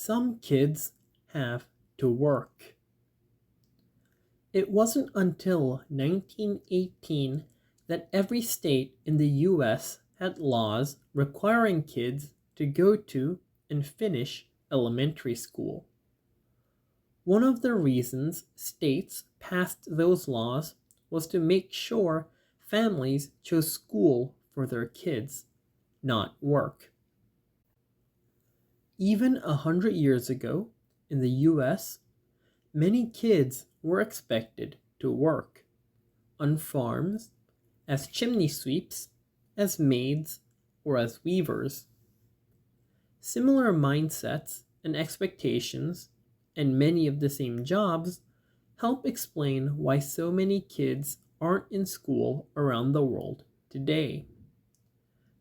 Some kids have to work. It wasn't until 1918 that every state in the US had laws requiring kids to go to and finish elementary school. One of the reasons states passed those laws was to make sure families chose school for their kids, not work. Even 100 years ago, in the US, many kids were expected to work on farms, as chimney sweeps, as maids, or as weavers. Similar mindsets and expectations, and many of the same jobs, help explain why so many kids aren't in school around the world today.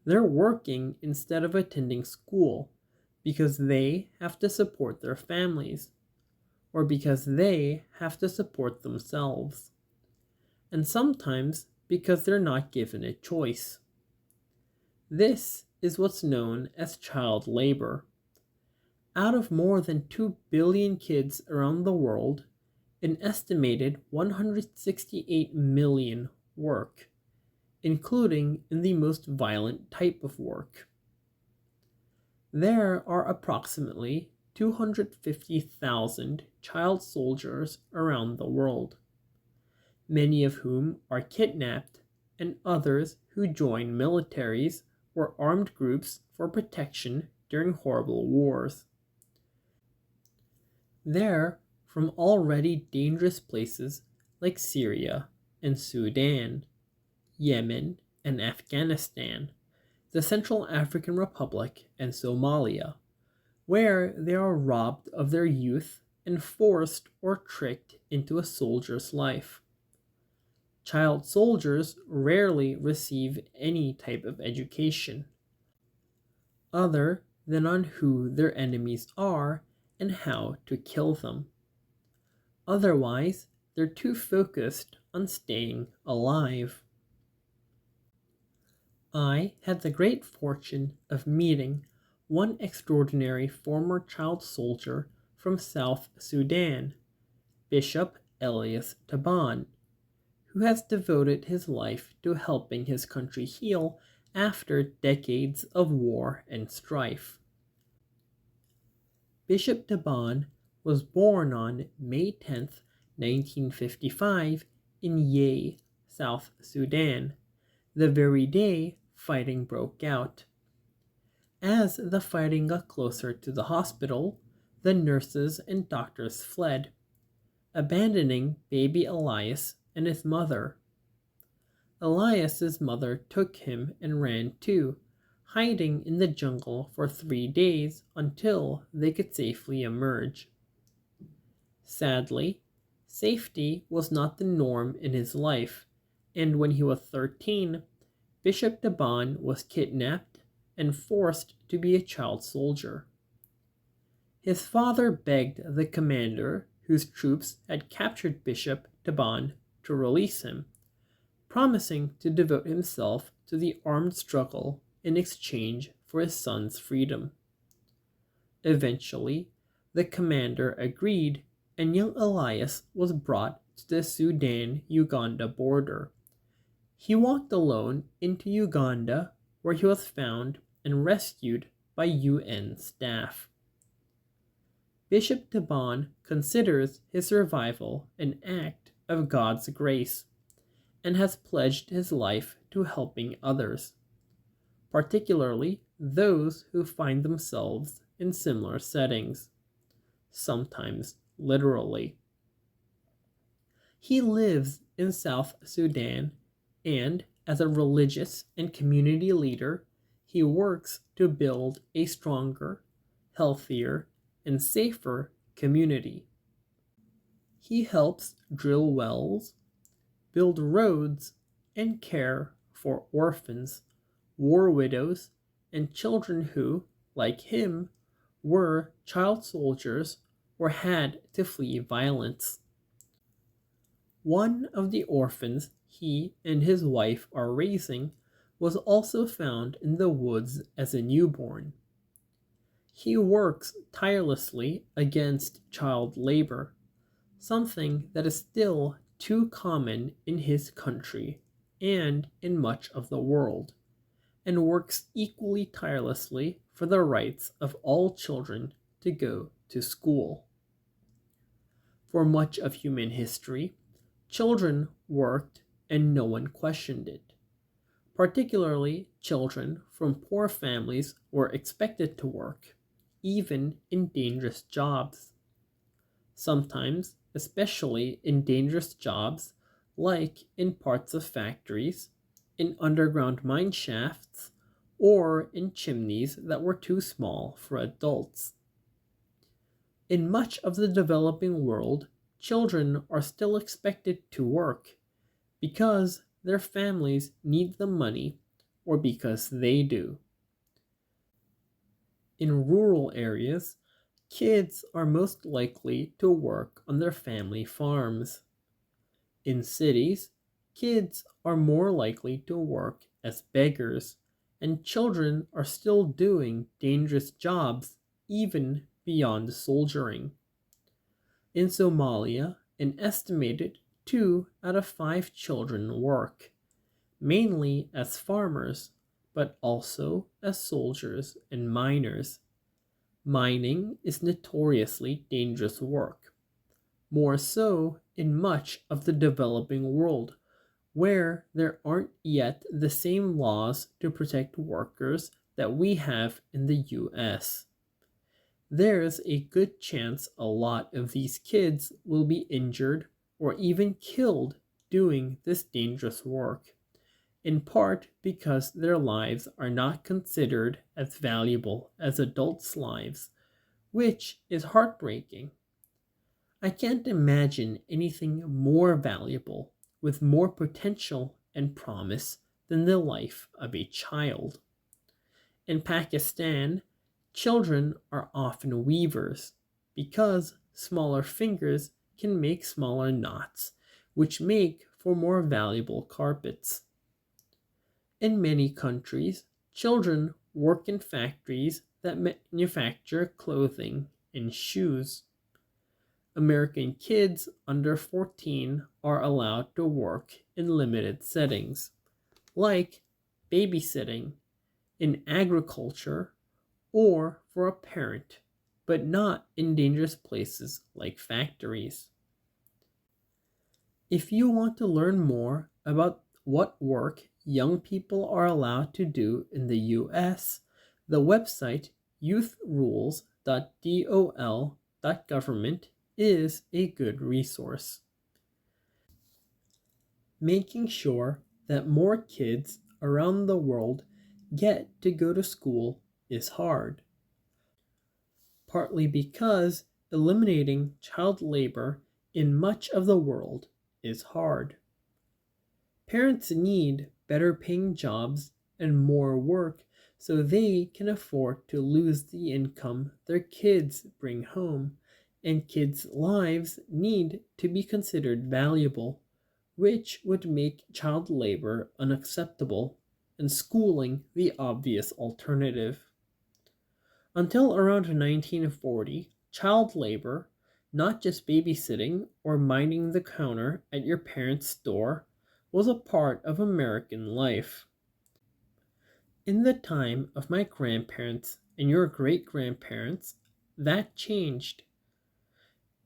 They're working instead of attending school because they have to support their families, or because they have to support themselves, and sometimes because they're not given a choice. This is what's known as child labor. Out of more than 2 billion kids around the world, an estimated 168 million work, including in the most violent type of work. There are approximately 250,000 child soldiers around the world, many of whom are kidnapped and others who join militaries or armed groups for protection during horrible wars. They're from already dangerous places like Syria and Sudan, Yemen and Afghanistan, the Central African Republic and Somalia, where they are robbed of their youth and forced or tricked into a soldier's life. Child soldiers rarely receive any type of education, other than on who their enemies are and how to kill them. Otherwise, they're too focused on staying alive. I had the great fortune of meeting one extraordinary former child soldier from South Sudan, Bishop Elias Taban, who has devoted his life to helping his country heal after decades of war and strife. Bishop Taban was born on May 10, 1955, in Yei, South Sudan, the very day fighting broke out. As the fighting got closer to the hospital, the nurses and doctors fled, abandoning baby Elias and his mother. Elias's mother took him and ran too, hiding in the jungle for 3 days until they could safely emerge. Sadly, safety was not the norm in his life, and when he was 13, Bishop Taban was kidnapped and forced to be a child soldier. His father begged the commander whose troops had captured Bishop Taban to release him, promising to devote himself to the armed struggle in exchange for his son's freedom. Eventually, the commander agreed, and young Elias was brought to the Sudan-Uganda border. He walked alone into Uganda, where he was found and rescued by UN staff. Bishop Taban considers his survival an act of God's grace and has pledged his life to helping others, particularly those who find themselves in similar settings, sometimes literally. He lives in South Sudan, and as a religious and community leader, he works to build a stronger, healthier, and safer community. He helps drill wells, build roads, and care for orphans, war widows, and children who, like him, were child soldiers or had to flee violence. One of the orphans he and his wife are raising was also found in the woods as a newborn. He works tirelessly against child labor, something that is still too common in his country and in much of the world, and works equally tirelessly for the rights of all children to go to school. For much of human history, children worked and no one questioned it. Particularly, children from poor families were expected to work, even in dangerous jobs. Sometimes, especially in dangerous jobs, like in parts of factories, in underground mine shafts, or in chimneys that were too small for adults. In much of the developing world, children are still expected to work because their families need the money or because they do. In rural areas, kids are most likely to work on their family farms. In cities, kids are more likely to work as beggars, and children are still doing dangerous jobs even beyond soldiering. In Somalia, an estimated 2 out of 5 children work, mainly as farmers, but also as soldiers and miners. Mining is notoriously dangerous work, more so in much of the developing world, where there aren't yet the same laws to protect workers that we have in the US. There's a good chance a lot of these kids will be injured or even killed doing this dangerous work, in part because their lives are not considered as valuable as adults' lives, which is heartbreaking. I can't imagine anything more valuable, with more potential and promise than the life of a child. In Pakistan, children are often weavers because smaller fingers can make smaller knots, which make for more valuable carpets. In many countries, children work in factories that manufacture clothing and shoes. American kids under 14 are allowed to work in limited settings, like babysitting, in agriculture, or for a parent, but not in dangerous places like factories. If you want to learn more about what work young people are allowed to do in the US, the website youthrules.dol.government is a good resource. Making sure that more kids around the world get to go to school is hard, partly because eliminating child labor in much of the world is hard. Parents need better paying jobs and more work so they can afford to lose the income their kids bring home, and kids' lives need to be considered valuable, which would make child labor unacceptable and schooling the obvious alternative. Until around 1940, child labor, not just babysitting or minding the counter at your parents' store, was a part of American life. In the time of my grandparents and your great grandparents, that changed.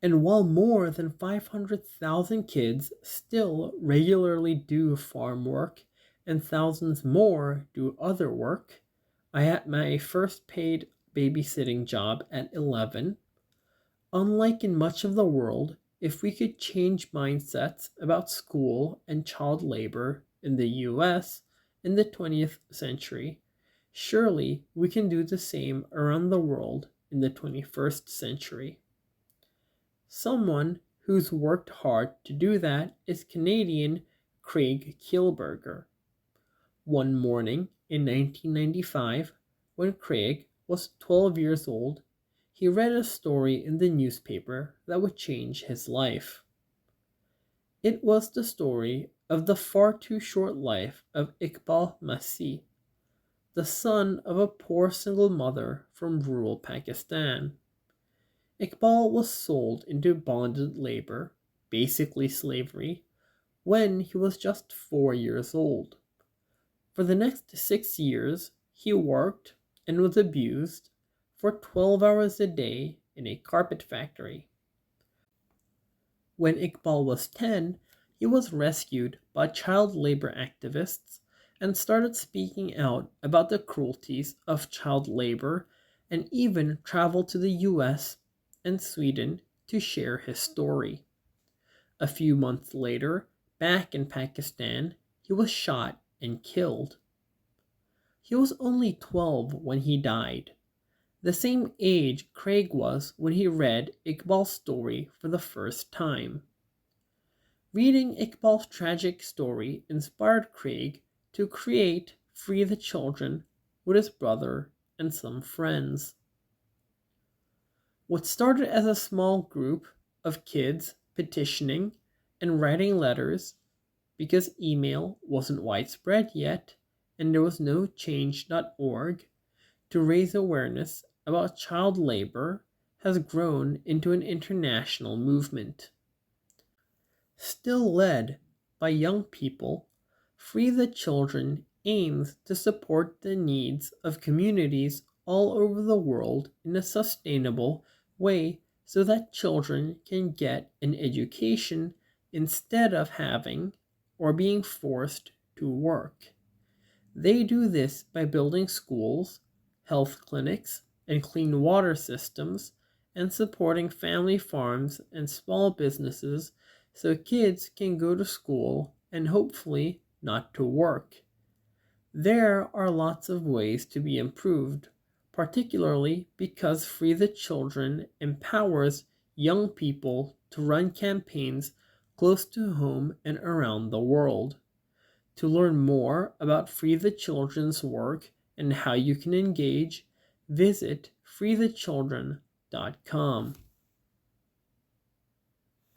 And while more than 500,000 kids still regularly do farm work and thousands more do other work, I had my first paid babysitting job at 11. Unlike in much of the world, if we could change mindsets about school and child labor in the US in the 20th century, surely we can do the same around the world in the 21st century. Someone who's worked hard to do that is Canadian Craig Kielburger. One morning in 1995, when Craig was 12 years old, he read a story in the newspaper that would change his life. It was the story of the far too short life of Iqbal Masih, the son of a poor single mother from rural Pakistan. Iqbal was sold into bonded labor, basically slavery, when he was just 4 years old. For the next 6 years, he worked and was abused for 12 hours a day in a carpet factory. When Iqbal was 10, he was rescued by child labor activists and started speaking out about the cruelties of child labor, and even traveled to the US and Sweden to share his story. A few months later, back in Pakistan, he was shot and killed. He was only 12 when he died, the same age Craig was when he read Iqbal's story for the first time. Reading Iqbal's tragic story inspired Craig to create Free the Children with his brother and some friends. What started as a small group of kids petitioning and writing letters, because email wasn't widespread yet and there was no change.org to raise awareness about child labor, has grown into an international movement. Still led by young people, Free the Children aims to support the needs of communities all over the world in a sustainable way so that children can get an education instead of having or being forced to work. They do this by building schools, health clinics, and clean water systems, and supporting family farms and small businesses so kids can go to school and hopefully not to work. There are lots of ways to be improved, particularly because Free the Children empowers young people to run campaigns close to home and around the world. To learn more about Free the Children's work and how you can engage, visit freethechildren.com.